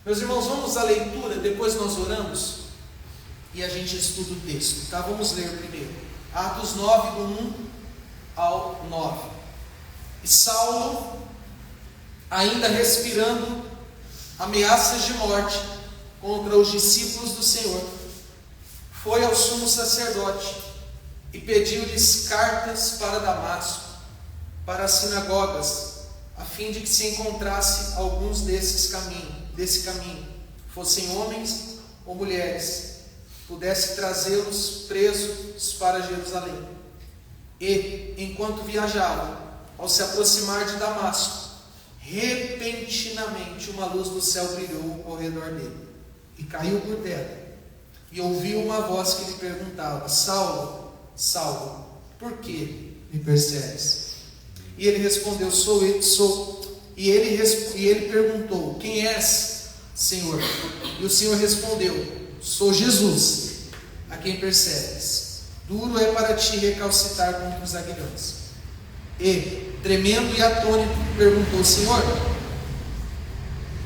Meus irmãos, vamos à leitura, depois nós oramos e a gente estuda o texto, tá? Vamos ler primeiro. Atos 9, do 1 ao 9. E Saulo, ainda respirando ameaças de morte contra os discípulos do Senhor, foi ao sumo sacerdote e pediu-lhes cartas para Damasco, para as sinagogas, a fim de que se encontrasse alguns desse caminho, fossem homens ou mulheres, pudesse trazê-los presos para Jerusalém. E, enquanto viajava, ao se aproximar de Damasco, repentinamente uma luz do céu brilhou ao redor dele, e caiu por terra, e ouviu uma voz que lhe perguntava: Saulo, Saulo, por que me persegues? E ele respondeu: sou eu, sou. E ele perguntou: quem és, Senhor? E o Senhor respondeu: sou Jesus, a quem persegues. Duro é para ti recalcitar contra os aguilhões. E, tremendo e atônito, perguntou: Senhor,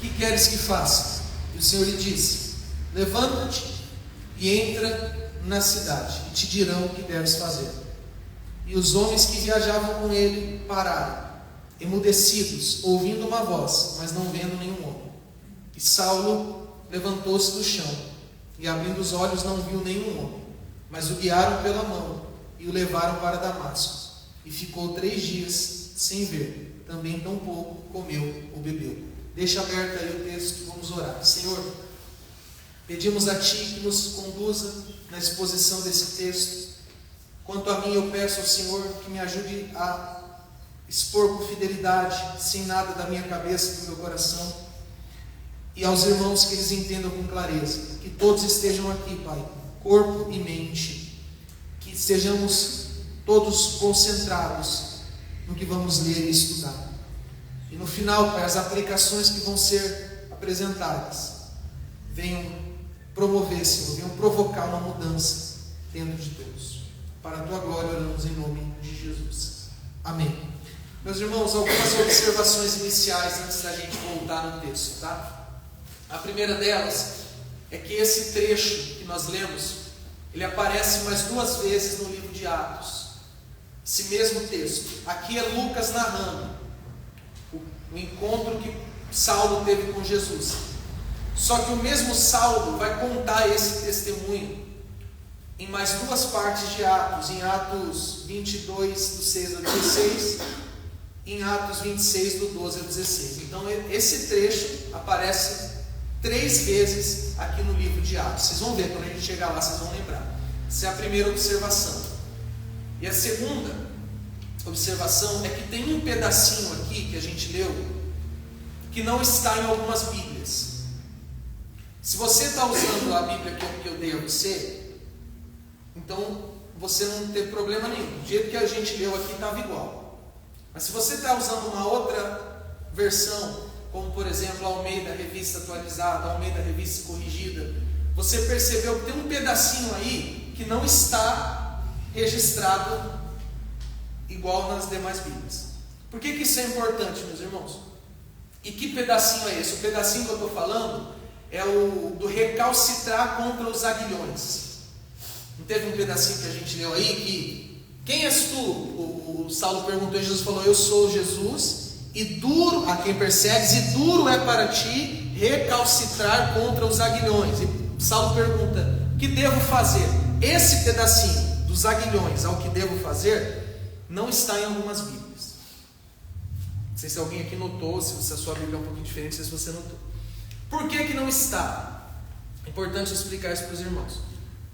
que queres que faça? E o Senhor lhe disse: levanta-te e entra na cidade, e te dirão o que deves fazer. E os homens que viajavam com ele pararam, emudecidos, ouvindo uma voz, mas não vendo nenhum homem. E Saulo levantou-se do chão, e abrindo os olhos não viu nenhum homem, mas o guiaram pela mão e o levaram para Damasco. E ficou 3 dias sem ver, também tão pouco comeu ou bebeu. Deixa aberto aí o texto, vamos orar. Senhor, pedimos a Ti que nos conduza na exposição desse texto. Quanto a mim, eu peço ao Senhor que me ajude a expor com fidelidade, sem nada da minha cabeça e do meu coração. E aos irmãos que eles entendam com clareza. Que todos estejam aqui, Pai, corpo e mente. Que estejamos todos concentrados no que vamos ler e estudar. E no final, Pai, as aplicações que vão ser apresentadas venham promover, Senhor, venham provocar uma mudança dentro de Deus. Para a Tua glória oramos em nome de Jesus. Amém. Meus irmãos, algumas observações iniciais antes da gente voltar no texto, tá? A primeira delas é que esse trecho que nós lemos, ele aparece mais 2 vezes no livro de Atos. Esse mesmo texto. Aqui é Lucas narrando o encontro que Saulo teve com Jesus. Só que o mesmo Saulo vai contar esse testemunho em mais 2 partes de Atos, em Atos 22, do 6 ao 16, e em Atos 26, do 12 ao 16. Então esse trecho aparece 3 vezes aqui no livro de Atos. Vocês vão ver, quando a gente chegar lá, vocês vão lembrar. Essa é a primeira observação. E a segunda observação é que tem um pedacinho aqui que a gente leu que não está em algumas Bíblias. Se você está usando a Bíblia que eu dei a você, então você não tem problema nenhum. Do jeito que a gente leu aqui estava igual. Mas se você está usando uma outra versão, como por exemplo a Almeida Revista Atualizada, a Almeida Revista Corrigida, você percebeu que tem um pedacinho aí que não está registrado igual nas demais Bíblias. Por que isso é importante, meus irmãos? E que pedacinho é esse? O pedacinho que eu estou falando é o do recalcitrar contra os aguilhões. Não teve um pedacinho que a gente leu aí que: quem és tu? O Saulo perguntou e Jesus falou: eu sou Jesus, e duro a quem persegues, e duro é para ti recalcitrar contra os aguilhões. E Saulo pergunta: que devo fazer? Esse pedacinho dos aguilhões ao que devo fazer não está em algumas Bíblias. Não sei se alguém aqui notou, se a sua Bíblia é um pouquinho diferente, não sei se você notou. Por que não está? É importante explicar isso para os irmãos.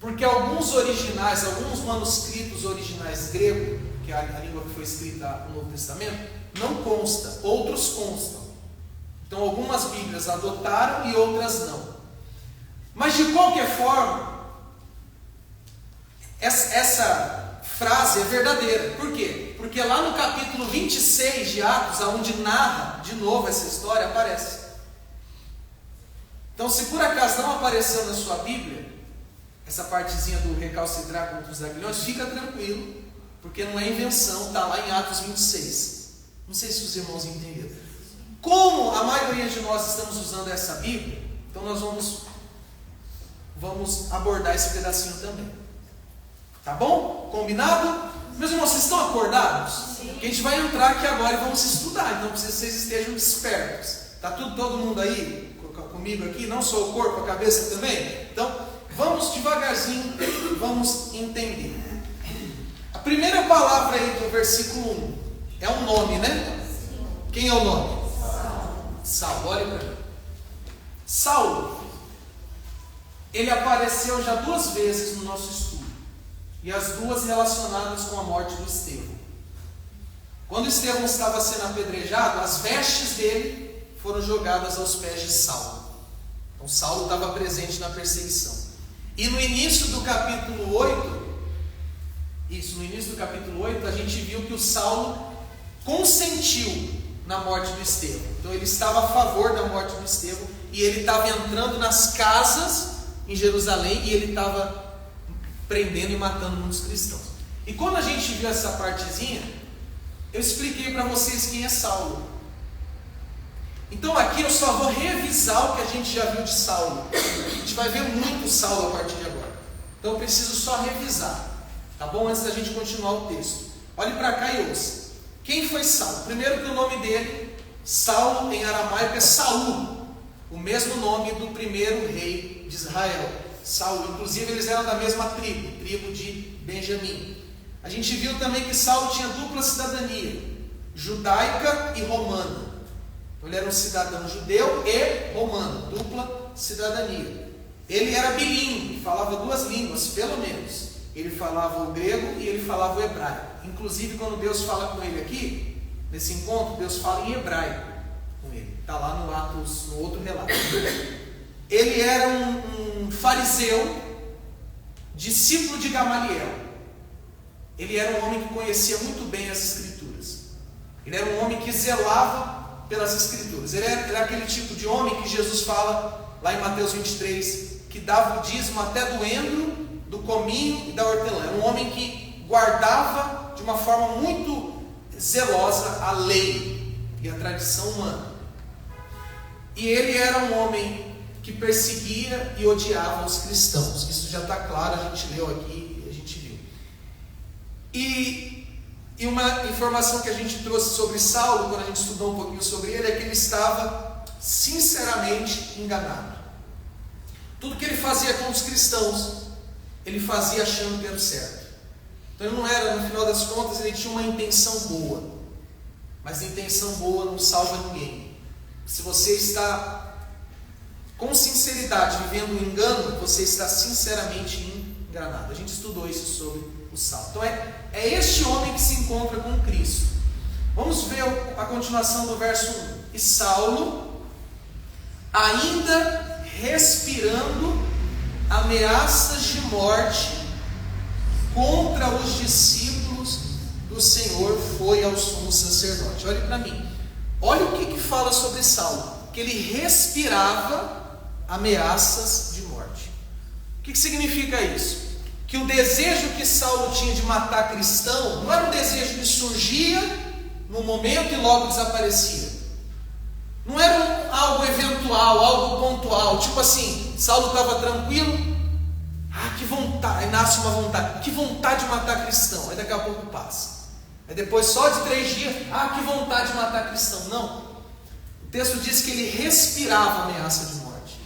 Porque alguns originais, alguns manuscritos originais grego, que é a língua que foi escrita no Novo Testamento, não consta, outros constam. Então algumas Bíblias adotaram e outras não. Mas de qualquer forma, essa frase é verdadeira. Por quê? Porque lá no capítulo 26 de Atos, onde narra de novo essa história, aparece. Então, se por acaso não apareceu na sua Bíblia essa partezinha do recalcitrar contra os aguilhões, fica tranquilo, porque não é invenção, está lá em Atos 26. Não sei se os irmãos entenderam. Como a maioria de nós estamos usando essa Bíblia, Então nós vamos abordar esse pedacinho também. Tá bom? Combinado? Meus irmãos, vocês estão acordados? Sim. Porque a gente vai entrar aqui agora e vamos estudar, então preciso que vocês estejam despertos. Tá todo mundo aí comigo aqui? Não só o corpo, a cabeça também? Então, vamos devagarzinho, vamos entender. A primeira palavra aí do versículo 1 é um nome, né? Sim. Quem é o nome? Saulo, olha para mim. Saulo, ele apareceu já 2 vezes no nosso estudo, e as 2 relacionadas com a morte do Estevão. Quando Estevão estava sendo apedrejado, as vestes dele foram jogadas aos pés de Saulo. Então Saulo estava presente na perseguição. E no início do capítulo 8, a gente viu que o Saulo consentiu na morte do Estevão. Então ele estava a favor da morte do Estevão, e ele estava entrando nas casas em Jerusalém, e ele estava prendendo e matando muitos cristãos. E quando a gente viu essa partezinha, eu expliquei para vocês quem é Saulo. Então aqui eu só vou revisar o que a gente já viu de Saulo. A gente vai ver muito Saulo a partir de agora. Então eu preciso só revisar, tá bom? Antes da gente continuar o texto. Olhe para cá e ouça. Quem foi Saulo? Primeiro que o nome dele, Saulo em aramaico é Saul, o mesmo nome do primeiro rei de Israel, Saul. Inclusive eles eram da mesma tribo de Benjamim. A gente viu também que Saulo tinha dupla cidadania, judaica e romana. Então ele era um cidadão judeu e romano, dupla cidadania. Ele era bilíngue, falava 2 línguas, pelo menos. Ele falava o grego e ele falava o hebraico. Inclusive quando Deus fala com ele aqui, nesse encontro, Deus fala em hebraico com ele. Está lá no Atos, no outro relato. Ele era um fariseu, discípulo de Gamaliel. Ele era um homem que conhecia muito bem as Escrituras. Ele era um homem que zelava pelas Escrituras. Ele era aquele tipo de homem que Jesus fala lá em Mateus 23, que dava o dízimo até do endro, do cominho e da hortelã. Era um homem que guardava de uma forma muito zelosa a lei e a tradição humana. E ele era um homem que perseguia e odiava os cristãos. Isso já está claro, a gente leu aqui, a gente viu. E uma informação que a gente trouxe sobre Saulo, quando a gente estudou um pouquinho sobre ele, é que ele estava sinceramente enganado. Tudo que ele fazia com os cristãos, ele fazia achando que era o certo. Então ele não era, no final das contas, ele tinha uma intenção boa. Mas a intenção boa não salva ninguém. Se você está com sinceridade vivendo um engano, você está sinceramente enganado. A gente estudou isso sobre o Saulo. Então é este homem que se encontra com Cristo. Vamos ver a continuação do verso 1. E Saulo, ainda respirando ameaças de morte contra os discípulos do Senhor, foi ao sumo sacerdote. Olhe para mim. Olha o que fala sobre Saulo. Que ele respirava ameaças de morte. O que significa isso? Que o desejo que Saulo tinha de matar cristão não era um desejo que surgia no momento e logo desaparecia. Não era algo eventual, algo pontual. Tipo assim, Saulo estava tranquilo, que vontade, aí nasce uma vontade, que vontade de matar cristão, aí daqui a pouco passa. Aí depois só de 3 dias, que vontade de matar cristão. Não, o texto diz que ele respirava ameaça de morte.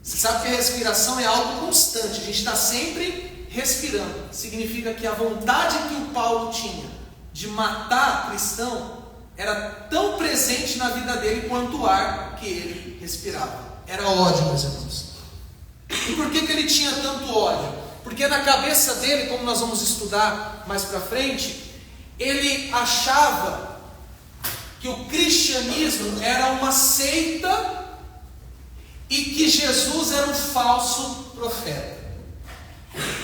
Você sabe que a respiração é algo constante, a gente está sempre respirando. Significa que a vontade que o Paulo tinha de matar cristão era tão presente na vida dele quanto o ar que ele respirava. Era ódio, meus irmãos. E por que ele tinha tanto ódio? Porque na cabeça dele, como nós vamos estudar mais para frente, ele achava que o cristianismo era uma seita e que Jesus era um falso profeta.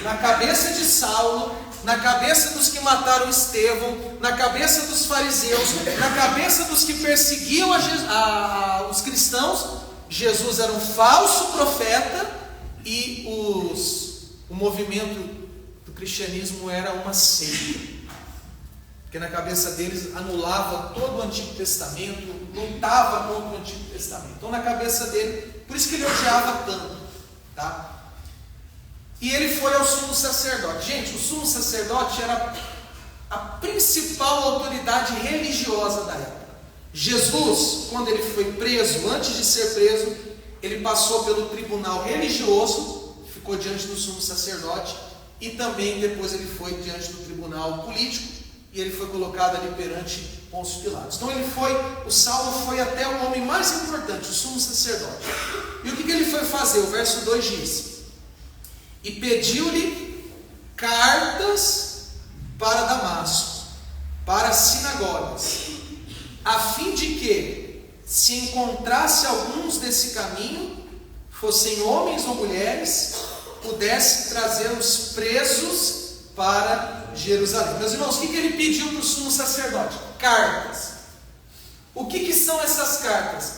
Na cabeça de Saulo, na cabeça dos que mataram Estevão, na cabeça dos fariseus, na cabeça dos que perseguiam os cristãos, Jesus era um falso profeta e o movimento do cristianismo era uma seita. porque na cabeça deles anulava todo o Antigo Testamento, lutava contra o Antigo Testamento. Então na cabeça dele, por isso que ele odiava tanto, tá? E ele foi ao sumo sacerdote. Gente, o sumo sacerdote era a principal autoridade religiosa da época. Jesus, quando ele foi preso, antes de ser preso, ele passou pelo tribunal religioso, ficou diante do sumo sacerdote, e também depois ele foi diante do tribunal político, e ele foi colocado ali perante Pôncio Pilatos. Então o Saulo foi até o homem mais importante, o sumo sacerdote. E o que ele foi fazer? O verso 2 diz: e pediu-lhe cartas para Damasco, para as sinagogas, a fim de que, se encontrasse alguns desse caminho, fossem homens ou mulheres, pudesse trazê-los presos para Jerusalém. Meus irmãos, o que ele pediu para o sumo sacerdote? Cartas. O que são essas cartas?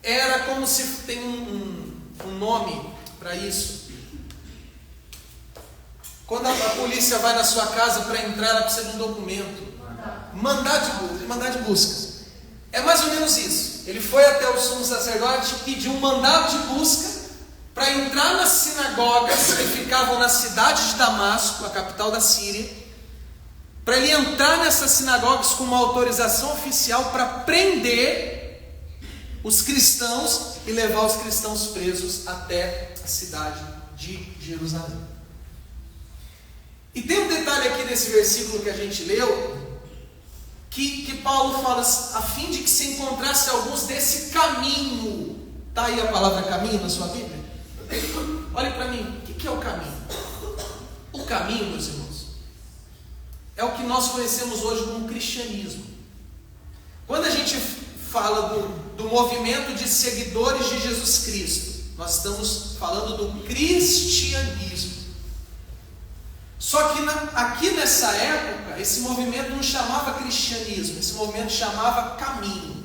Era como se tem um nome para isso. Quando a polícia vai na sua casa para entrar, ela precisa de um documento. Mandado de busca. É mais ou menos isso. Ele foi até o sumo sacerdote e pediu um mandado de busca para entrar nas sinagogas que ficavam na cidade de Damasco, a capital da Síria, para ele entrar nessas sinagogas com uma autorização oficial para prender os cristãos e levar os cristãos presos até a cidade de Jerusalém. E tem um detalhe aqui nesse versículo que a gente leu, que Paulo fala, a fim de que se encontrasse alguns desse caminho. Está aí a palavra caminho na sua Bíblia? Olhe para mim, o que é o caminho? O caminho, meus irmãos, é o que nós conhecemos hoje como cristianismo. Quando a gente fala do movimento de seguidores de Jesus Cristo, nós estamos falando do cristianismo. Só que aqui nessa época, esse movimento não chamava cristianismo, esse movimento chamava caminho.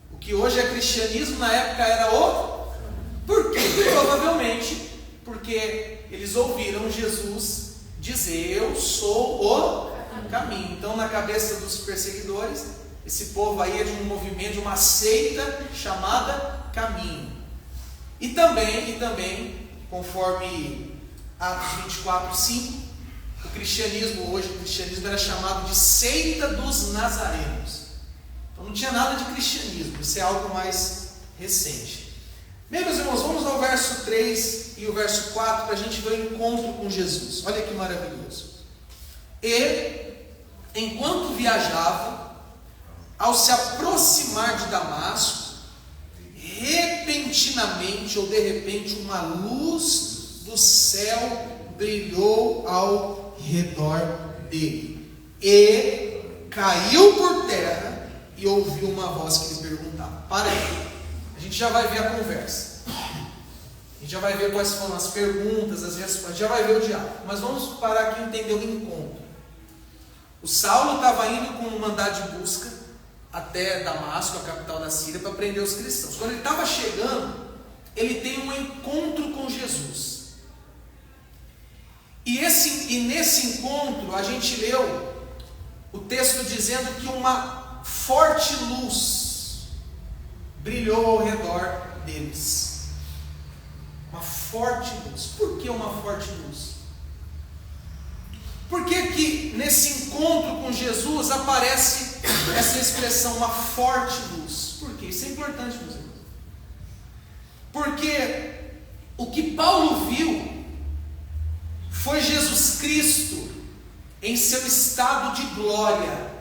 O que hoje é cristianismo, na época era o... Por quê? Provavelmente porque eles ouviram Jesus dizer: eu sou o caminho. Então, na cabeça dos perseguidores, esse povo aí é de um movimento, de uma seita chamada caminho. E também, conforme Atos 24:5, o cristianismo era chamado de seita dos nazarenos. Então não tinha nada de cristianismo, isso é algo mais recente. Bem, meus irmãos, vamos ao verso 3 e o verso 4 para a gente ver o encontro com Jesus. Olha que maravilhoso. E, enquanto viajava, ao se aproximar de Damasco, repentinamente ou de repente uma luz do céu brilhou ao redor dele. E caiu por terra e ouviu uma voz que lhe perguntava. Para aí. A gente já vai ver a conversa. A gente já vai ver quais foram as perguntas, as respostas. Já vai ver o diálogo. Mas vamos parar aqui e entender o encontro. O Saulo estava indo com um mandado de busca até Damasco, a capital da Síria, para prender os cristãos. Quando ele estava chegando, ele tem um encontro com Jesus. E nesse encontro, a gente leu o texto dizendo que uma forte luz brilhou ao redor deles. Uma forte luz. Por que uma forte luz? Por que nesse encontro com Jesus aparece essa expressão, uma forte luz? Por quê? Isso é importante, meus irmãos. Porque o que Paulo viu foi Jesus Cristo em seu estado de glória,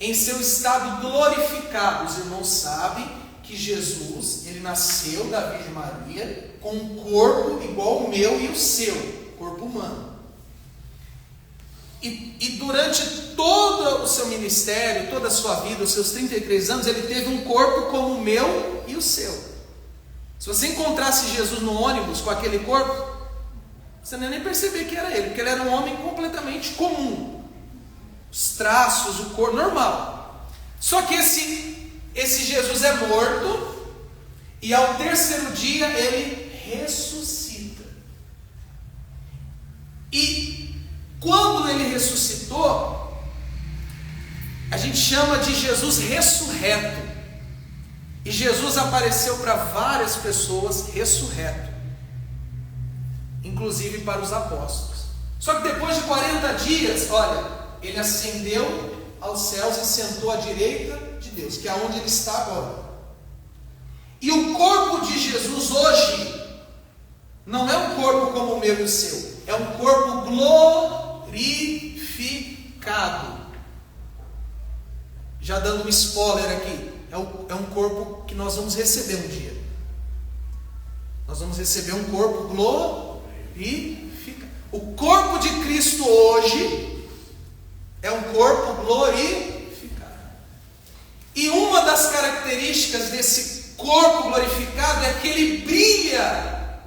em seu estado glorificado. Os irmãos sabem que Jesus, ele nasceu da Virgem Maria com um corpo igual ao meu e o seu, corpo humano. E durante todo o seu ministério, toda a sua vida, os seus 33 anos, ele teve um corpo como o meu e o seu. Se você encontrasse Jesus no ônibus com aquele corpo, você nem percebia que era ele, porque ele era um homem completamente comum. Os traços, o corpo, normal. Só que esse Jesus é morto, e ao terceiro dia ele ressuscita. E quando ele ressuscitou, A gente chama de Jesus ressurreto. E Jesus apareceu para várias pessoas ressurreto, inclusive para os apóstolos. Só que depois de 40 dias, olha, ele ascendeu aos céus e sentou à direita de Deus, que é onde ele está agora. E o corpo de Jesus hoje não é um corpo como o meu e o seu, é um corpo glorificado. Já dando um spoiler aqui, é um corpo que nós vamos receber um dia. Nós vamos receber um corpo glorificado. O corpo de Cristo hoje é um corpo glorificado. E uma das características desse corpo glorificado é que ele brilha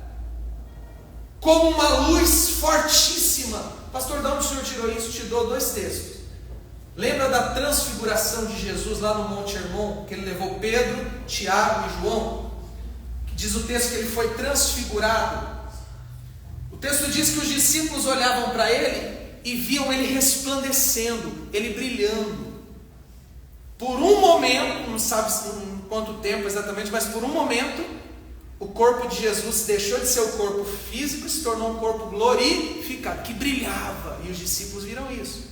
como uma luz fortíssima. Pastor, de onde o senhor tirou isso? Te dou 2 textos. Lembra da transfiguração de Jesus lá no Monte Hermon, que ele levou Pedro, Tiago e João? Que diz o texto que ele foi transfigurado. O texto diz que os discípulos olhavam para ele e viam ele resplandecendo, ele brilhando. Por um momento, não sabe em quanto tempo exatamente, mas por um momento, o corpo de Jesus deixou de ser o corpo físico e se tornou um corpo glorificado, que brilhava, e os discípulos viram isso.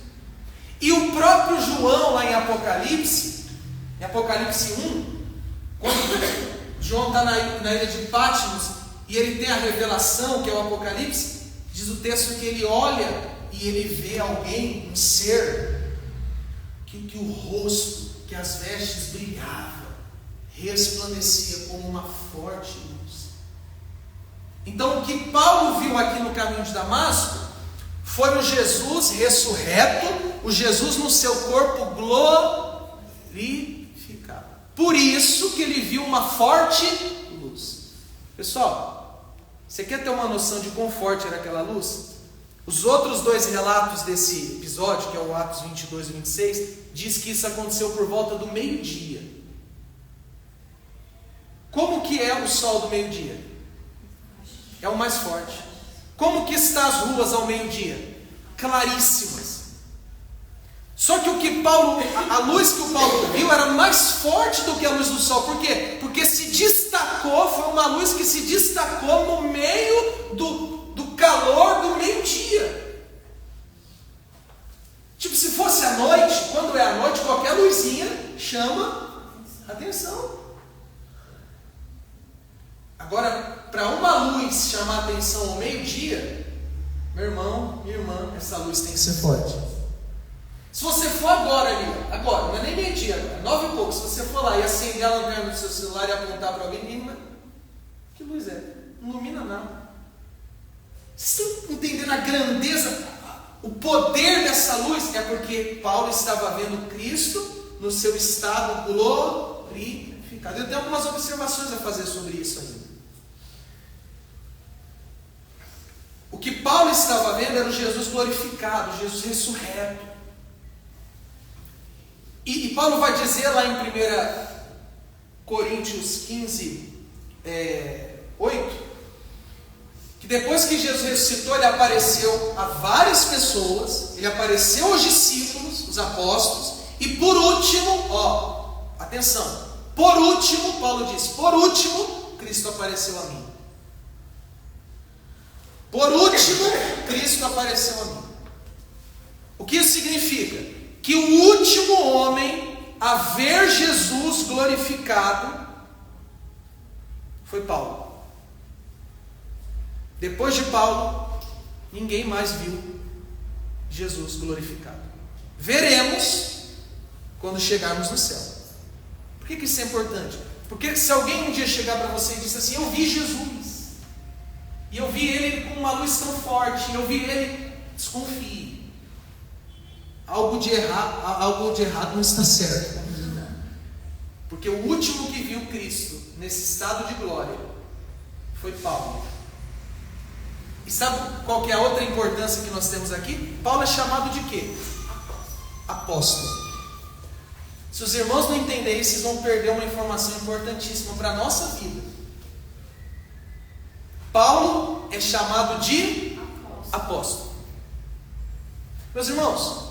E o próprio João, lá em Apocalipse 1, quando João está na ilha de Patmos e ele tem a revelação, que é o Apocalipse, diz o texto que ele olha e ele vê alguém, um ser, que o rosto, que as vestes brilhavam, resplandecia como uma forte luz. Então o que Paulo viu aqui no caminho de Damasco foi o Jesus ressurreto, o Jesus no seu corpo glorificado. Por isso que ele viu uma forte luz. Pessoal, você quer ter uma noção de quão forte era aquela luz? Os outros 2 relatos desse episódio, que é o Atos 22 e 26, diz que isso aconteceu por volta do meio-dia. Como que é o sol do meio-dia? É o mais forte. Como que está as ruas ao meio-dia? Claríssimas. Só que a luz que o Paulo viu era mais forte do que a luz do sol. Por quê? Porque se destacou, foi uma luz que se destacou no meio do calor do meio-dia. Tipo, se fosse à noite, quando é à noite, qualquer luzinha chama atenção. Agora, para uma luz chamar a atenção ao meio-dia, meu irmão, minha irmã, essa luz tem que ser forte. Se você for agora ali, agora, não é nem meio-dia, é 9 e pouco, se você for lá e acender a lanterna do seu celular e apontar para alguém, que luz é? Não ilumina nada. Vocês estão entendendo a grandeza, o poder dessa luz? É porque Paulo estava vendo Cristo no seu estado glorificado. Eu tenho algumas observações a fazer sobre isso ainda. O que Paulo estava vendo era o Jesus glorificado, o Jesus ressurreto. E Paulo vai dizer lá em 1 Coríntios 15, 8, que depois que Jesus ressuscitou, ele apareceu a várias pessoas, ele apareceu aos discípulos, os apóstolos, e por último, atenção, por último, Paulo diz, por último, Cristo apareceu a mim. Por último, Cristo apareceu a mim. O que isso significa? Que o último homem a ver Jesus glorificado foi Paulo. Depois de Paulo, ninguém mais viu Jesus glorificado. Veremos quando chegarmos no céu. Por que isso é importante? Porque se alguém um dia chegar para você e disser assim, eu vi Jesus, e eu vi ele com uma luz tão forte, e eu vi ele, desconfie. Algo de errado não está certo. Porque o último que viu Cristo nesse estado de glória foi Paulo. E sabe qual que é a outra importância que nós temos aqui? Paulo é chamado de quê? Apóstolo. Se os irmãos não entenderem isso, vocês vão perder uma informação importantíssima para a nossa vida. Paulo é chamado de apóstolo. Meus irmãos,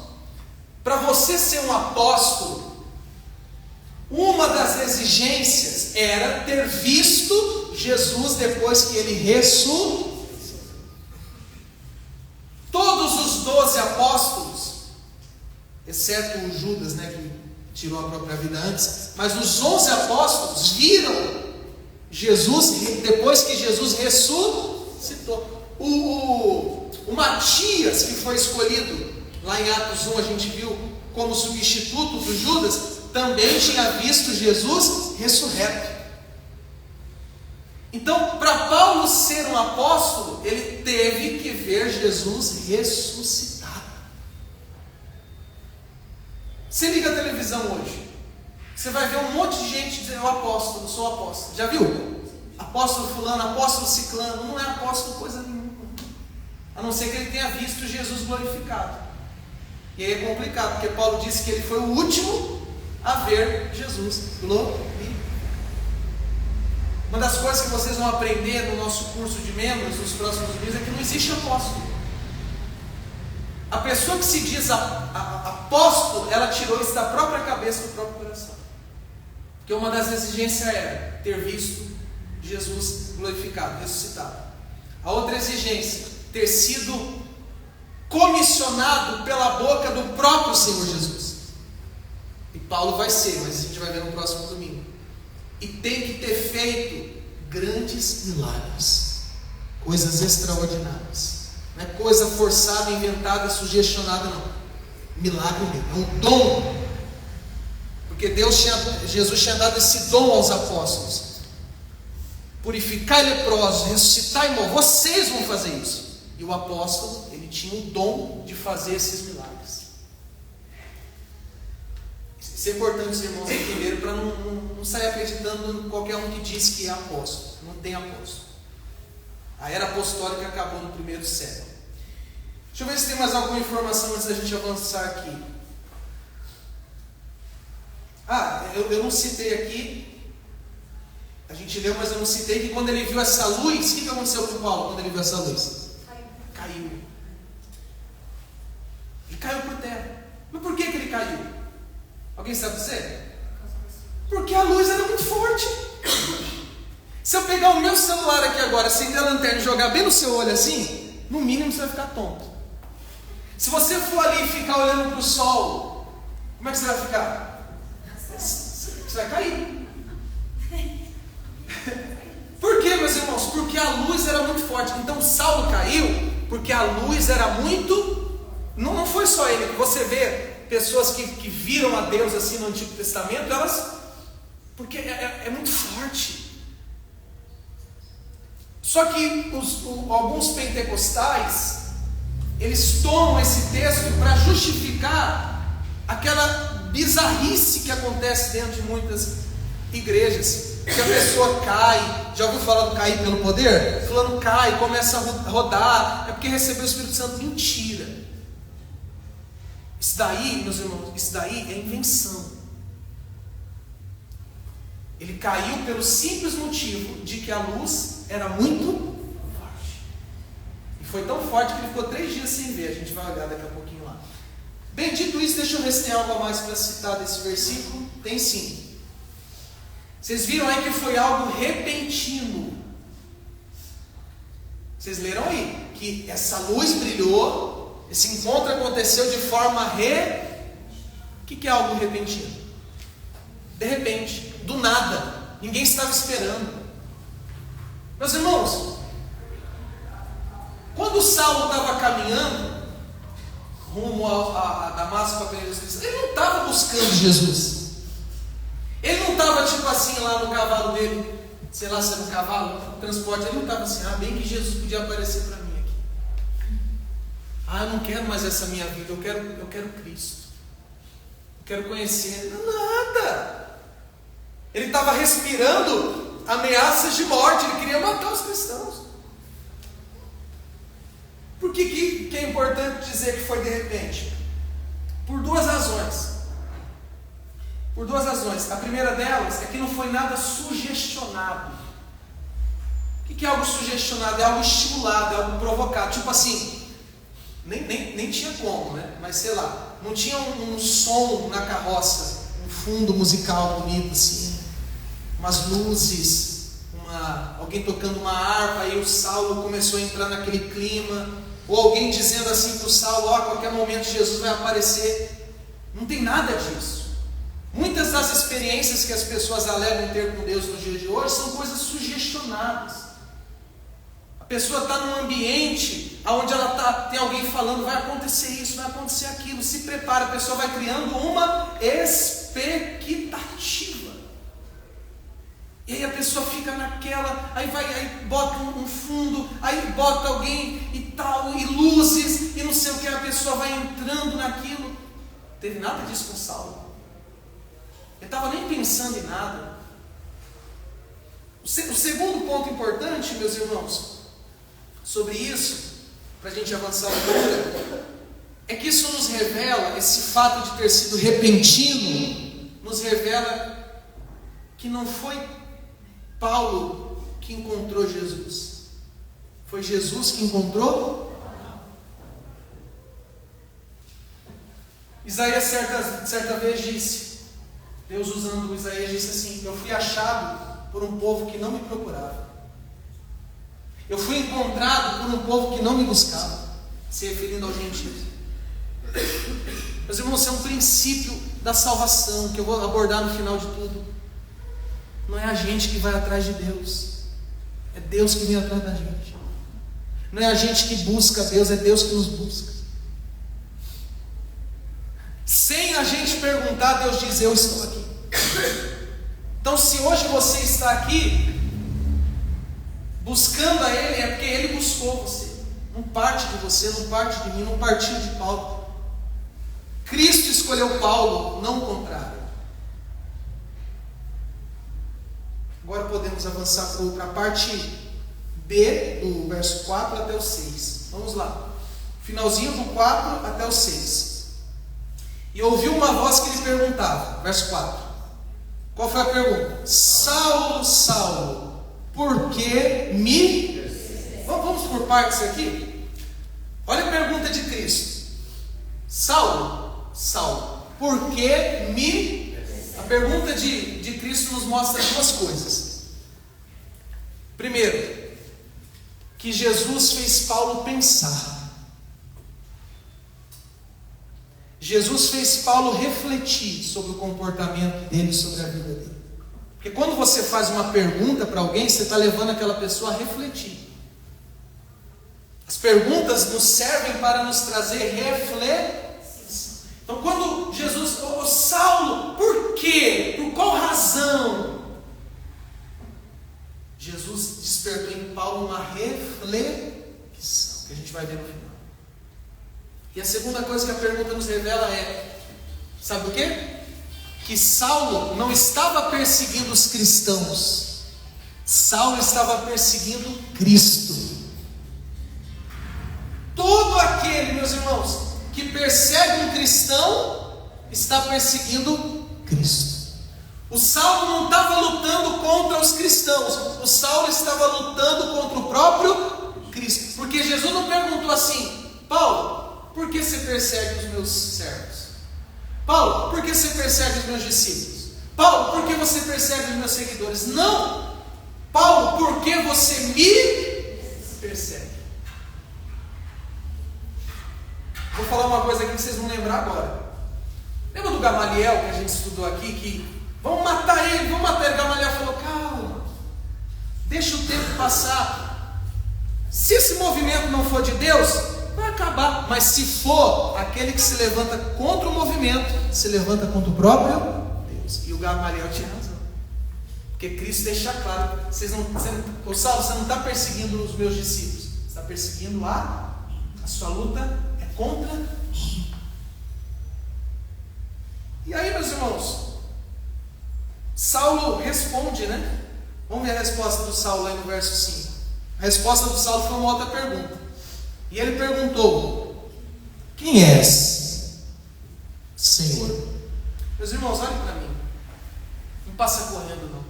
Para você ser um apóstolo, uma das exigências era ter visto Jesus depois que ele ressuscitou. Todos os 12 apóstolos, exceto o Judas, que tirou a própria vida antes, mas os 11 apóstolos viram Jesus depois que Jesus ressuscitou. O Matias, que foi escolhido lá em Atos 1, a gente viu como substituto do Judas, também tinha visto Jesus ressurreto. Então, para Paulo ser um apóstolo, ele teve que ver Jesus ressuscitado. Você liga a televisão hoje, você vai ver um monte de gente dizendo: eu apóstolo, eu sou apóstolo. Já viu? Apóstolo fulano, apóstolo ciclano. Não é apóstolo coisa nenhuma, a não ser que ele tenha visto Jesus glorificado. E aí é complicado, porque Paulo disse que ele foi o último a ver Jesus glorificado. Uma das coisas que vocês vão aprender no nosso curso de membros nos próximos meses é que não existe apóstolo. A pessoa que se diz apóstolo, ela tirou isso da própria cabeça, do próprio coração. Porque uma das exigências era ter visto Jesus glorificado, ressuscitado. A outra exigência, ter sido comissionado pela boca do próprio Senhor Jesus. E Paulo vai ser, mas a gente vai ver no próximo domingo. E tem que ter feito grandes milagres, coisas extraordinárias. Não é coisa forçada, inventada, sugestionada, não. Milagre mesmo, é um dom. Porque Jesus tinha dado esse dom aos apóstolos: purificar leprosos, ressuscitar imortais. Vocês vão fazer isso. E o apóstolo, ele tinha o dom de fazer esses milagres. Isso é importante os irmãos entenderem, para não sair acreditando em qualquer um que diz que é apóstolo. Não tem apóstolo. A era apostólica acabou no primeiro século. Deixa eu ver se tem mais alguma informação antes da gente avançar aqui. Eu não citei aqui, a gente leu, mas eu não citei que quando ele viu essa luz, o que aconteceu com Paulo quando ele viu essa luz? Caiu. Ele caiu por terra. Mas por que ele caiu? Alguém sabe dizer? Porque a luz era muito forte. Se eu pegar o meu celular aqui agora, acender a lanterna e jogar bem no seu olho assim, no mínimo você vai ficar tonto. Se você for ali e ficar olhando para o sol, como é que você vai ficar? Você vai cair. Por quê, meus irmãos? Porque a luz era muito forte. Então Saulo caiu porque a luz era muito... Não foi só ele. Você vê pessoas que viram a Deus assim no Antigo Testamento, elas... Porque é muito forte. Só que alguns pentecostais, eles tomam esse texto para justificar aquela bizarrice que acontece dentro de muitas igrejas, que a pessoa cai. Já ouviu falar do cair pelo poder? Fulano cai, começa a rodar, é porque recebeu o Espírito Santo. Mentira. Isso daí, meus irmãos, isso daí é invenção. Ele caiu pelo simples motivo de que a luz era muito forte. E foi tão forte que ele ficou 3 dias sem ver. A gente vai olhar daqui a pouquinho lá. Bem, dito isso, deixa eu ver se tem algo a mais para citar desse versículo. Tem sim. Vocês viram aí que foi algo repentino. Vocês leram aí que essa luz brilhou, esse encontro aconteceu de forma O que é algo repentino? De repente, do nada, ninguém estava esperando. Meus irmãos, quando Saulo estava caminhando rumo a Damasco para Jesus Cristo, ele não estava buscando Jesus. Ele não estava tipo assim lá no cavalo dele, sei lá se era um cavalo, no transporte. Ele não estava assim: bem que Jesus podia aparecer para mim aqui. Eu não quero mais essa minha vida, eu quero Cristo. Eu quero conhecer. Nada. Ele estava respirando ameaças de morte, ele queria matar os cristãos. Por que é importante dizer que foi de repente? Por 2 razões. Por 2 razões. A primeira delas é que não foi nada sugestionado. O que é algo sugestionado? É algo estimulado, é algo provocado. Tipo assim, nem tinha como, né? Mas sei lá, não tinha um som na carroça, um fundo musical bonito assim, umas luzes, alguém tocando uma harpa, aí o Saulo começou a entrar naquele clima, ou alguém dizendo assim para o Saulo: a qualquer momento Jesus vai aparecer. Não tem nada disso. Muitas das experiências que as pessoas alegam ter com Deus no dia de hoje são coisas sugestionadas. A pessoa está num ambiente onde tem alguém falando: vai acontecer isso, vai acontecer aquilo, se prepara. A pessoa vai criando uma expectativa. E aí a pessoa fica naquela, aí bota um fundo, aí bota alguém e tal, e luzes, e não sei o que, a pessoa vai entrando naquilo. Não teve nada disso com Saulo. Ele estava nem pensando em nada. O segundo ponto importante, meus irmãos, sobre isso, para a gente avançar um pouco, é que isso nos revela, esse fato de ter sido repentino, nos revela que não foi Paulo que encontrou Jesus, foi Jesus que encontrou. Isaías certa vez disse, Deus usando Isaías disse assim: eu fui achado por um povo que não me procurava, eu fui encontrado por um povo que não me buscava, se referindo aos gentios. Meus irmãos, isso é um princípio da salvação que eu vou abordar no final de tudo. Não é a gente que vai atrás de Deus, é Deus que vem atrás da gente. Não é a gente que busca Deus, é Deus que nos busca. Sem a gente perguntar, Deus diz: eu estou aqui. Então, se hoje você está aqui buscando a Ele, é porque Ele buscou você. Não parte de você, não parte de mim, não partiu de Paulo. Cristo escolheu Paulo, não o contrário. Agora podemos avançar para a parte B, do verso 4 até o 6. Vamos lá. Finalzinho do 4 até o 6. E ouviu uma voz que lhe perguntava, verso 4. Qual foi a pergunta? Saulo, Saulo, por que me... Vamos por partes aqui? Olha a pergunta de Cristo. Saulo, Saulo, por que me... A pergunta de Cristo nos mostra duas coisas. Primeiro, que Jesus fez Paulo pensar. Jesus fez Paulo refletir sobre o comportamento dele, sobre a vida dele. Porque quando você faz uma pergunta para alguém, você está levando aquela pessoa a refletir. As perguntas nos servem para nos trazer reflexão. Então, quando Jesus, Saulo, por quê? Por qual razão? Jesus despertou em Paulo uma reflexão, que a gente vai ver no final. E a segunda coisa que a pergunta nos revela é, sabe o quê? Que Saulo não estava perseguindo os cristãos, Saulo estava perseguindo Cristo. Todo aquele, meus irmãos, que persegue um cristão, está perseguindo Cristo. O Saulo não estava lutando contra os cristãos, o Saulo estava lutando contra o próprio Cristo. Porque Jesus não perguntou assim: Paulo, por que você persegue os meus servos? Paulo, por que você persegue os meus discípulos? Paulo, por que você persegue os meus seguidores? Não! Paulo, por que você me persegue? Vou falar uma coisa aqui que vocês vão lembrar agora. Lembra do Gamaliel que a gente estudou aqui? Que vamos matar ele, vamos matar ele. Gamaliel falou: calma, deixa o tempo passar. Se esse movimento não for de Deus, vai acabar. Mas se for, aquele que se levanta contra o movimento, se levanta contra o próprio Deus. E o Gamaliel tinha razão. Porque Cristo deixa claro: Saulo, você não está perseguindo os meus discípulos, você está perseguindo lá, a sua luta contra. E aí, meus irmãos, Saulo responde, né? Vamos ver a resposta do Saulo aí no verso 5. A resposta do Saulo foi uma outra pergunta. E ele perguntou: quem és, Senhor? Meus irmãos, olhem para mim. Não passa correndo, não.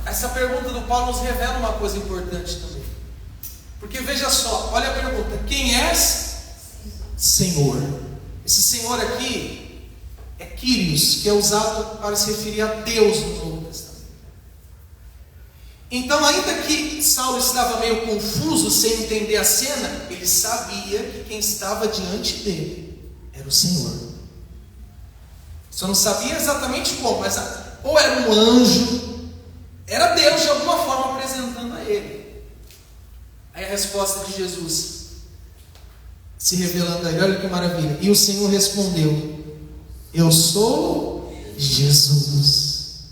Essa pergunta do Paulo nos revela uma coisa importante também. Porque veja só, olha a pergunta: quem és, Senhor? Esse Senhor aqui é Kyrios, que é usado para se referir a Deus no Novo Testamento. Então, ainda que Saulo estava meio confuso, sem entender a cena, ele sabia que quem estava diante dele era o Senhor. Só não sabia exatamente como, mas ou era um anjo, era Deus de alguma forma apresentando a ele. Aí a resposta de Jesus, se revelando a ele, olha que maravilha. E o Senhor respondeu: eu sou Jesus,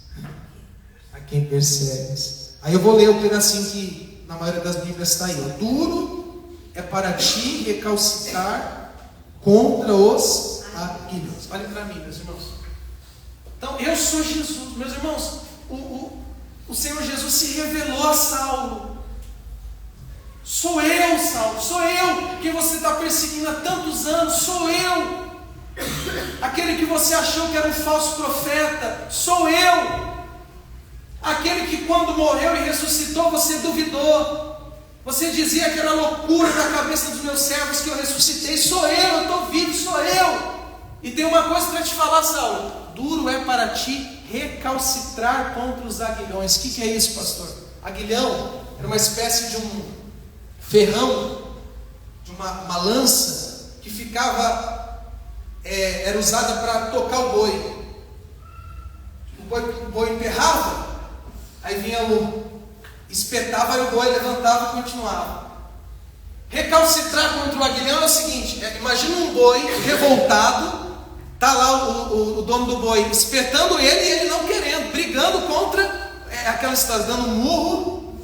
a quem persegues. Aí eu vou ler o pedacinho que na maioria das Bíblias está aí. Duro é para ti recalcitrar contra os aguilhões. Olhem para mim, meus irmãos. Então, eu sou Jesus. Meus irmãos, o Senhor Jesus se revelou a Saulo. Sou eu, Saulo. Sou eu que você está perseguindo há tantos anos. Sou eu. Aquele que você achou que era um falso profeta. Sou eu. Aquele que quando morreu e ressuscitou, você duvidou. Você dizia que era loucura da cabeça dos meus servos que eu ressuscitei. Sou eu estou vivo, sou eu. E tem uma coisa para te falar, Saulo. Duro é para ti recalcitrar contra os aguilhões. O que é isso, pastor? Aguilhão era uma espécie de um ferrão, de uma lança que ficava, era usada para tocar o boi. O boi emperrava. Aí vinha espetava, aí o boi levantava e continuava. Recalcitrar contra o aguilhão é o seguinte: imagina um boi revoltado, está lá o dono do boi espetando ele e ele não querendo, brigando contra aquela história, dando um murro.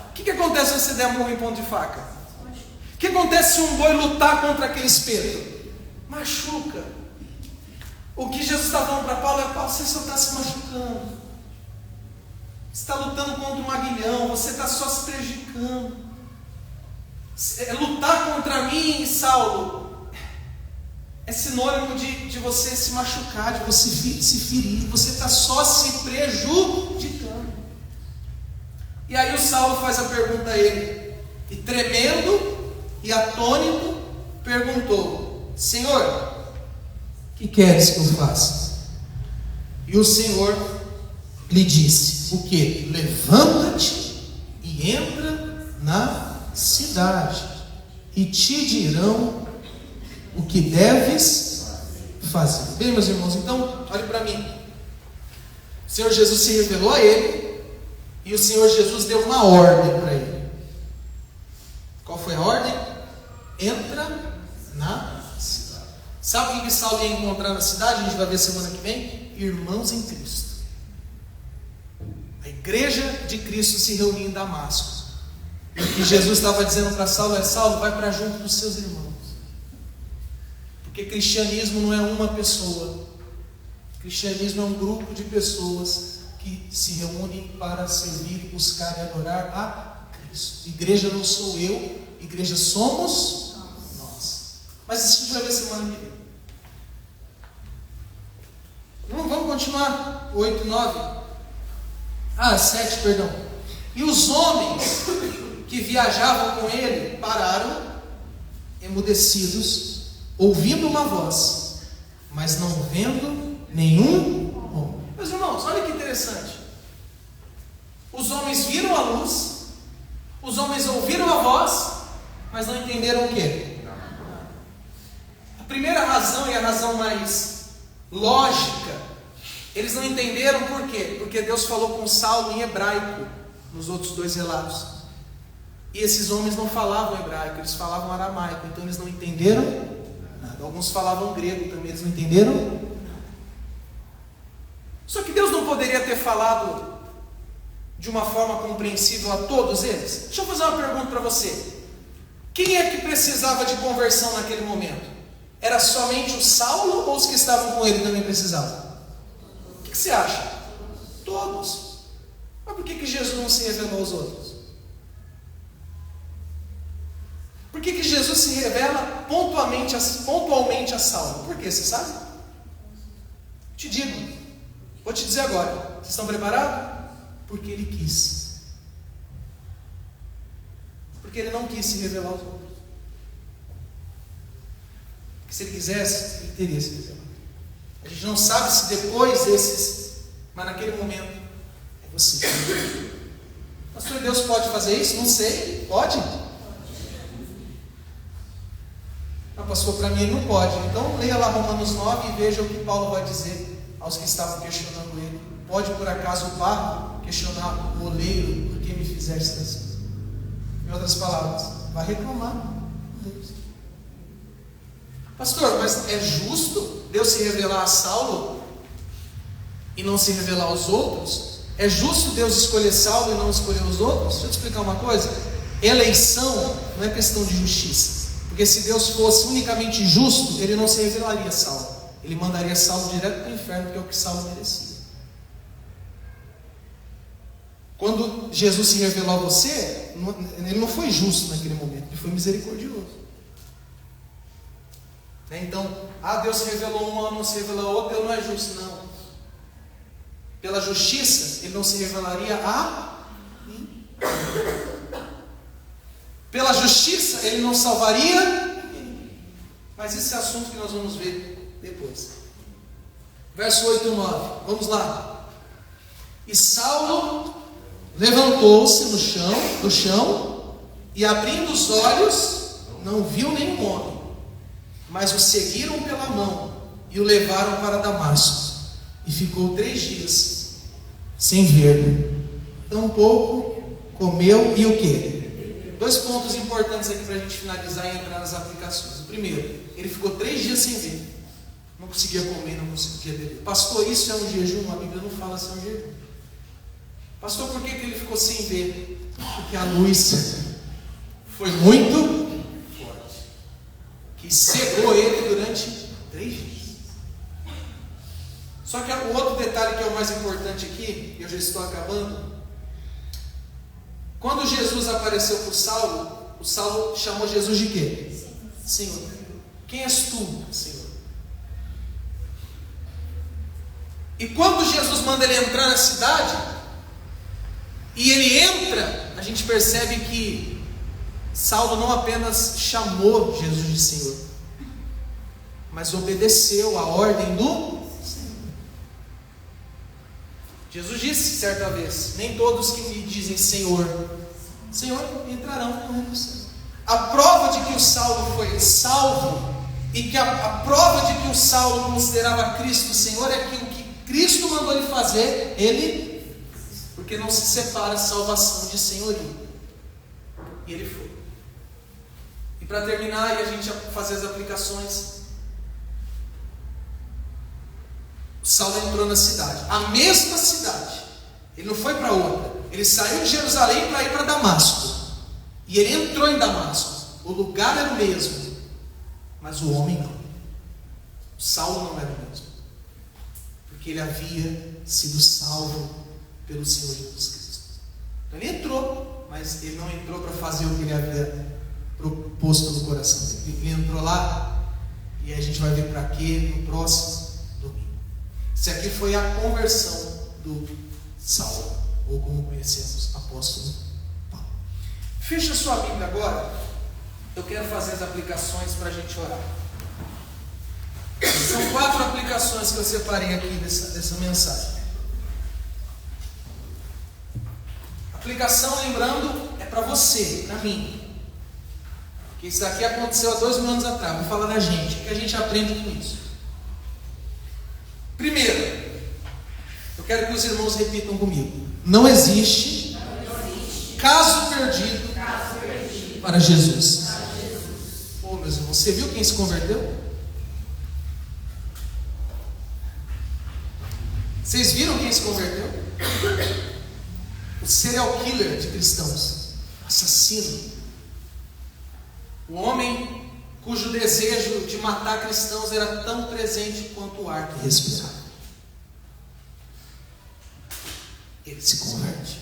O que acontece se você der murro em ponto de faca? O que acontece se um boi lutar contra aquele espeto? Machuca. O que Jesus está falando para Paulo é: Paulo, você só está se machucando. Você está lutando contra um aguilhão, você está só se prejudicando. Lutar contra mim, Saulo, é sinônimo de você se machucar, de você se ferir. Você está só se prejudicando. E aí o Saulo faz a pergunta a ele, e tremendo e atônito, perguntou: Senhor, o que queres que eu faça? E o Senhor lhe disse: o que? Levanta-te e entra na cidade, e te dirão o que deves fazer. Bem, meus irmãos, então, olhe para mim. O Senhor Jesus se revelou a ele, e o Senhor Jesus deu uma ordem para ele. Qual foi a ordem? Entra na cidade. Sabe o que Saulo ia encontrar na cidade? A gente vai ver semana que vem. Irmãos em Cristo. A igreja de Cristo se reuniu em Damasco. E o que Jesus estava dizendo para Saulo é: Saulo, vai para junto dos seus irmãos. Porque cristianismo não é uma pessoa. Cristianismo é um grupo de pessoas que se reúnem para servir, buscar e adorar a Cristo. Igreja não sou eu, igreja somos nós. Mas isso a gente vai ver semana que vem. Vamos continuar. 8, 9. 7, perdão. E os homens que viajavam com ele pararam, emudecidos, ouvindo uma voz, mas não vendo nenhum homem. Meus irmãos, olha que interessante. Os homens viram a luz, os homens ouviram a voz, mas não entenderam o quê? A primeira razão, e a razão mais lógica, eles não entenderam por quê? Porque Deus falou com Saulo em hebraico, nos outros 2 relatos. E esses homens não falavam hebraico, eles falavam aramaico, então eles não entenderam nada. Alguns falavam grego também, eles não entenderam. Só que Deus não poderia ter falado de uma forma compreensível a todos eles? Deixa eu fazer uma pergunta para você. Quem é que precisava de conversão naquele momento? Era somente o Saulo ou os que estavam com ele também precisavam? O que você acha? Todos. Mas por que Jesus não se revelou aos outros? Por que Jesus se revela pontualmente a Saulo? Por quê? Você sabe? Te digo. Vou te dizer agora. Vocês estão preparados? Porque Ele quis. Porque Ele não quis se revelar aos outros. Porque se ele quisesse, ele teria se revelado. A gente não sabe se depois desses, mas naquele momento é você. Pastor, Deus pode fazer isso? Não sei. Pode? Não, pastor, para mim ele não pode. Então leia lá Romanos 9 e veja o que Paulo vai dizer aos que estavam questionando ele. Pode por acaso o barro questionar o oleiro, por que me fizeste assim? Em outras palavras, vai reclamar. Pastor, mas é justo Deus se revelar a Saulo e não se revelar aos outros? É justo Deus escolher Saulo e não escolher os outros? Deixa eu te explicar uma coisa. Eleição não é questão de justiça. Porque se Deus fosse unicamente justo, ele não se revelaria a Saulo. Ele mandaria Saulo direto para o inferno, que é o que Saulo merecia. Quando Jesus se revelou a você, ele não foi justo naquele momento, ele foi misericordioso. Então, Deus se revelou um, não se revelou outro, Deus não é justo, não. Pela justiça, ele não se revelaria a mim. Pela justiça, ele não salvaria ninguém. Mas esse é assunto que nós vamos ver depois. Verso 8 e 9, vamos lá. E Saulo levantou-se do chão, e abrindo os olhos, não viu nenhum homem, mas o seguiram pela mão, e o levaram para Damasco, e ficou 3 dias, sem ver, tampouco comeu, e o quê? 2 pontos importantes aqui para a gente finalizar e entrar nas aplicações. O primeiro, ele ficou 3 dias sem ver, não conseguia comer, não conseguia beber. Pastor, isso é um jejum? A Bíblia não fala se é um jejum. Pastor, por que ele ficou sem ver? Porque a luz foi muito forte, que cegou ele durante 3 dias. Só que o outro detalhe que é o mais importante aqui, eu já estou acabando. Quando Jesus apareceu para o Saulo chamou Jesus de quê? Senhor. Quem és tu, Senhor? E quando Jesus manda ele entrar na cidade, e ele entra, a gente percebe que Saulo não apenas chamou Jesus de Senhor, mas obedeceu a ordem do Senhor. Jesus disse certa vez: nem todos que me dizem Senhor, Senhor, entrarão no reino dos céus. A prova de que o Saulo foi salvo, e que a prova de que o Saulo considerava Cristo Senhor, é que o que Cristo mandou ele fazer, ele, porque não se separa salvação de senhorio. E ele foi. E para terminar, e a gente fazer as aplicações, Saulo entrou na cidade, a mesma cidade. Ele não foi para outra. Ele saiu de Jerusalém para ir para Damasco. E ele entrou em Damasco. O lugar era o mesmo, mas o homem não. Saulo não era o mesmo, porque ele havia sido salvo pelo Senhor Jesus Cristo. Então ele entrou, mas ele não entrou para fazer o que ele havia proposto no coração dele. Ele entrou lá, e a gente vai ver para quê no próximo domingo. Isso aqui foi a conversão do Saulo, ou como conhecemos, apóstolo Paulo. Fecha sua Bíblia agora. Eu quero fazer as aplicações para a gente orar. São 4 aplicações que eu separei aqui dessa mensagem. Aplicação, lembrando, é para você, para mim. Porque isso daqui aconteceu há 2.000 anos atrás. Vou falar da gente. O que a gente aprende com isso? Primeiro, eu quero que os irmãos repitam comigo. Não existe caso perdido para Jesus. Ô, meus irmãos, você viu quem se converteu? Vocês viram quem se converteu? O serial killer de cristãos, assassino, o homem cujo desejo de matar cristãos era tão presente quanto o ar que respirava. Ele se converte.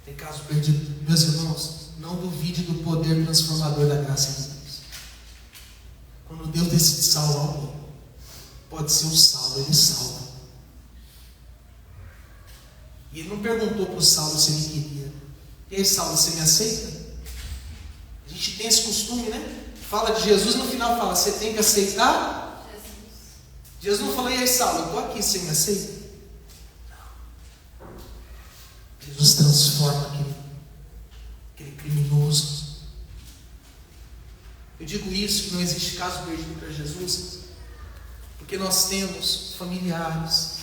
Tem caso perdido. Meus irmãos, não duvide do poder transformador da graça de Deus. Quando Deus decide salvar alguém, pode ser um salvo, ele salva. E ele não perguntou para o Saulo se ele queria. E aí, Saulo, você me aceita? A gente tem esse costume, né? fala de Jesus, no final fala, você tem que aceitar Jesus não falou, e aí Saulo, eu estou aqui, você me aceita? Não. Jesus transforma aquele criminoso. Eu digo isso, que não existe caso perdido para Jesus, porque nós temos familiares.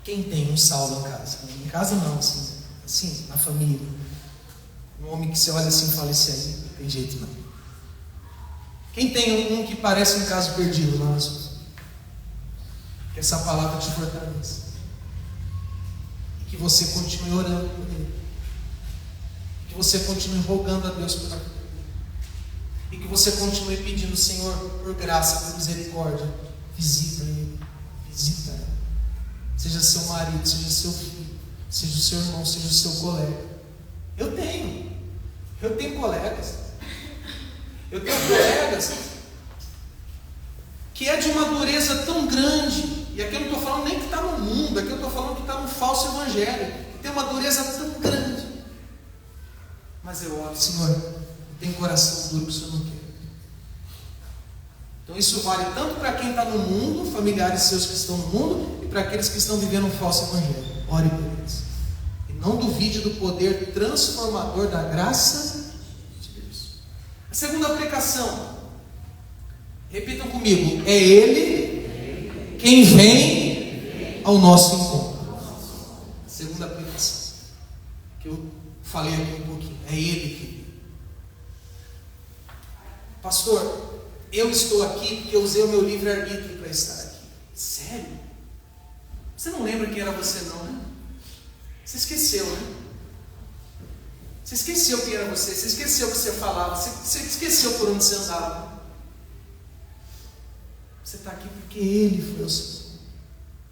Quem tem um Saulo em casa? Em casa não, assim, na família. Um homem que você olha assim e fala, esse aí não tem jeito não. Quem tem um que parece um caso perdido, nós? Que essa palavra te fortaleça. E que você continue orando por ele. Que você continue rogando a Deus por ele. E que você continue pedindo, Senhor, por graça, por misericórdia. Visita ele. Visita ele. Seja seu marido, seja seu filho, seja o seu irmão, seja o seu colega. Eu tenho colegas. Eu tenho colegas que é de uma dureza tão grande, e aqui eu não estou falando nem que está no mundo, aqui eu estou falando que está no falso evangelho, que tem uma dureza tão grande. Mas eu oro, Senhor, eu tenho coração duro que o Senhor não quer. Então isso vale tanto para quem está no mundo, familiares seus que estão no mundo, e para aqueles que estão vivendo um falso evangelho. Ore por eles. E não duvide do poder transformador da graça de Deus. A segunda aplicação, repitam comigo, é Ele quem vem ao nosso encontro. A segunda aplicação, que eu falei aqui um pouquinho, é Ele que vem. Pastor, eu estou aqui porque eu usei o meu livre-arbítrio para estar aqui. Sério? Você não lembra quem era você não, né? Você esqueceu, né? Você esqueceu quem era você, você esqueceu o que você falava, você esqueceu por onde você andava. Você está aqui porque Ele foi o Senhor.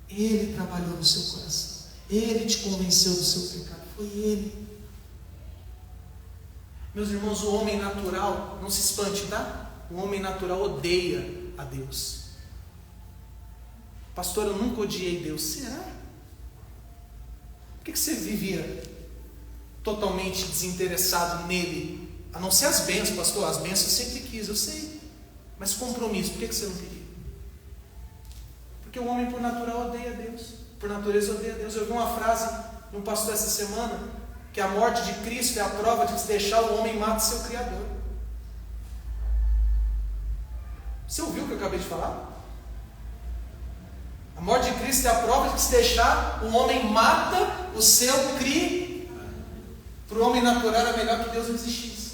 Ele trabalhou no seu coração. Ele te convenceu do seu pecado. Foi Ele. Meus irmãos, o homem natural, não se espante, tá? O homem natural odeia a Deus. Pastor, eu nunca odiei Deus. Será? Por que você vivia totalmente desinteressado nele? A não ser as bênçãos, pastor. As bênçãos eu sempre quis, eu sei. Mas compromisso, por que você não queria? Porque o homem por natural odeia a Deus. Por natureza odeia a Deus. Eu vi uma frase de um pastor essa semana, que a morte de Cristo é a prova de que se deixar o homem mata seu Criador. Você ouviu o que eu acabei de falar? A morte de Cristo é a prova de que se deixar, o homem mata o seu Criador. Para o homem natural era melhor que Deus não existisse.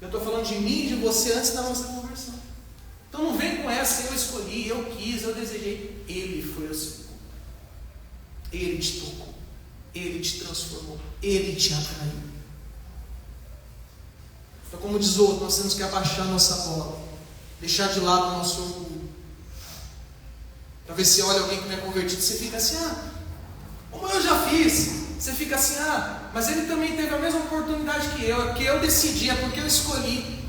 Eu estou falando de mim e de você antes da nossa conversão. Então não vem com essa, eu escolhi, eu quis, eu desejei. Ele foi o Senhor. Ele te tocou. Ele te transformou. Ele te atraiu. Então, como diz o outro, nós temos que abaixar nossa bola. Deixar de lado o nosso orgulho. Talvez você olhe alguém que não é convertido, você fica assim, como eu já fiz. Você fica assim, mas ele também teve a mesma oportunidade que eu decidi, é porque eu escolhi.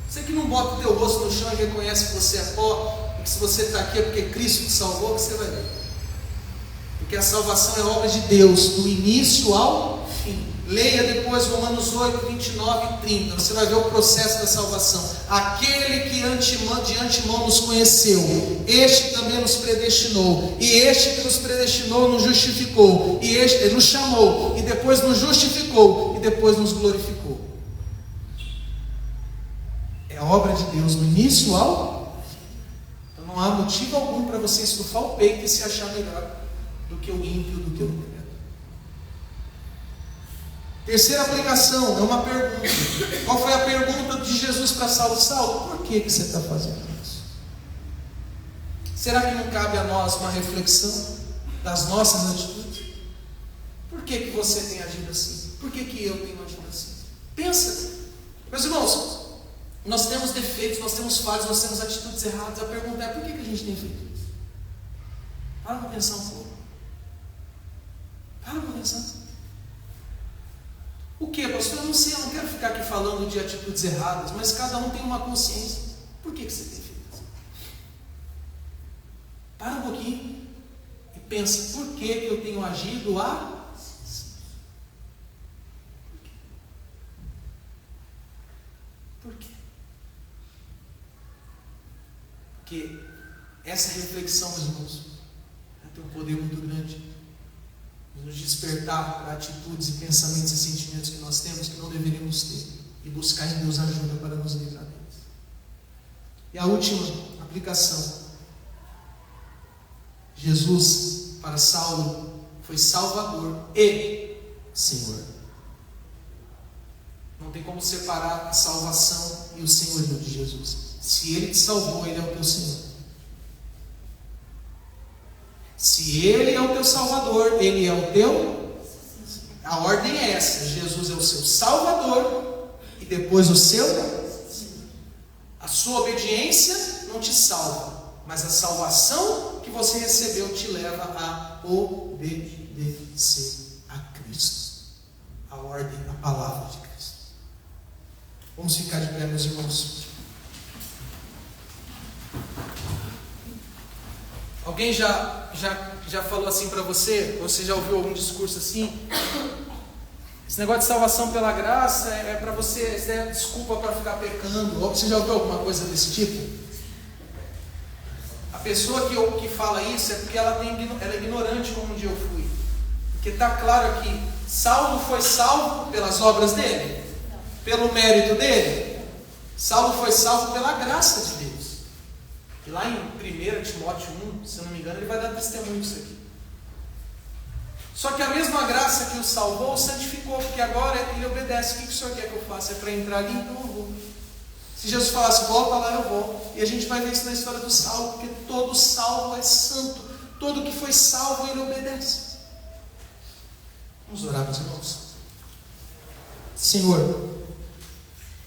Você que não bota o teu rosto no chão e reconhece que você é pó, e que se você está aqui é porque Cristo te salvou, que você vai ver. Porque a salvação é obra de Deus, do início ao fim. Leia depois Romanos 8, 29 e 30. Você vai ver o processo da salvação. Aquele que de antemão nos conheceu, este também nos predestinou. E este que nos predestinou nos justificou. E este nos chamou. E depois nos justificou. E depois nos glorificou. É a obra de Deus do início ao fim. Então não há motivo algum para você estufar o peito e se achar melhor do que o ímpio, do que o pecador. Terceira aplicação, é uma pergunta. Qual foi a pergunta de Jesus para Saulo? Saulo, por que você está fazendo isso? Será que não cabe a nós uma reflexão das nossas atitudes? Por que você tem agido assim? Por que eu tenho agido assim? Pensa, meus irmãos, nós temos defeitos, nós temos falhas, nós temos atitudes erradas. A pergunta é, por que a gente tem feito isso? Para para pensar um pouco. Para para pensar. O que, pastor? Eu não sei, eu não quero ficar aqui falando de atitudes erradas, mas cada um tem uma consciência. Por que você tem feito isso? Para um pouquinho e pensa, por que eu tenho agido assim? Por quê? Porque essa reflexão, meus irmãos, tem um poder muito grande de nos despertar para atitudes e pensamentos e sentimentos que nós temos que não deveríamos ter, e buscar em Deus ajuda para nos livrar deles. E a última aplicação: Jesus, para Saulo, foi Salvador e Senhor. Não tem como separar a salvação e o senhorio de Jesus. Se Ele te salvou, Ele é o teu Senhor. Se Ele é o teu Salvador, Ele é o teu... A ordem é essa: Jesus é o seu Salvador e depois o seu... A sua obediência não te salva, mas a salvação que você recebeu te leva a obedecer a Cristo. A ordem, a palavra de Cristo. Vamos ficar de pé, meus irmãos. Alguém já falou assim para você? Você já ouviu algum discurso assim? Esse negócio de salvação pela graça é para você, isso é desculpa para ficar pecando. Ou você já ouviu alguma coisa desse tipo? A pessoa que fala isso é porque ela é ignorante, como um dia eu fui. Porque está claro aqui: Saulo foi salvo pelas obras dele, pelo mérito dele. Saulo foi salvo pela graça de Deus. E lá em 1 Timóteo 1, se eu não me engano, ele vai dar testemunho disso aqui. Só que a mesma graça que o salvou, o santificou, porque agora ele obedece. O que o Senhor quer que eu faça? É para entrar ali? Então eu vou. Se Jesus falasse, volta lá, eu vou. E a gente vai ver isso na história do Saulo, porque todo salvo é santo. Todo que foi salvo, ele obedece. Vamos orar, meus irmãos. Senhor,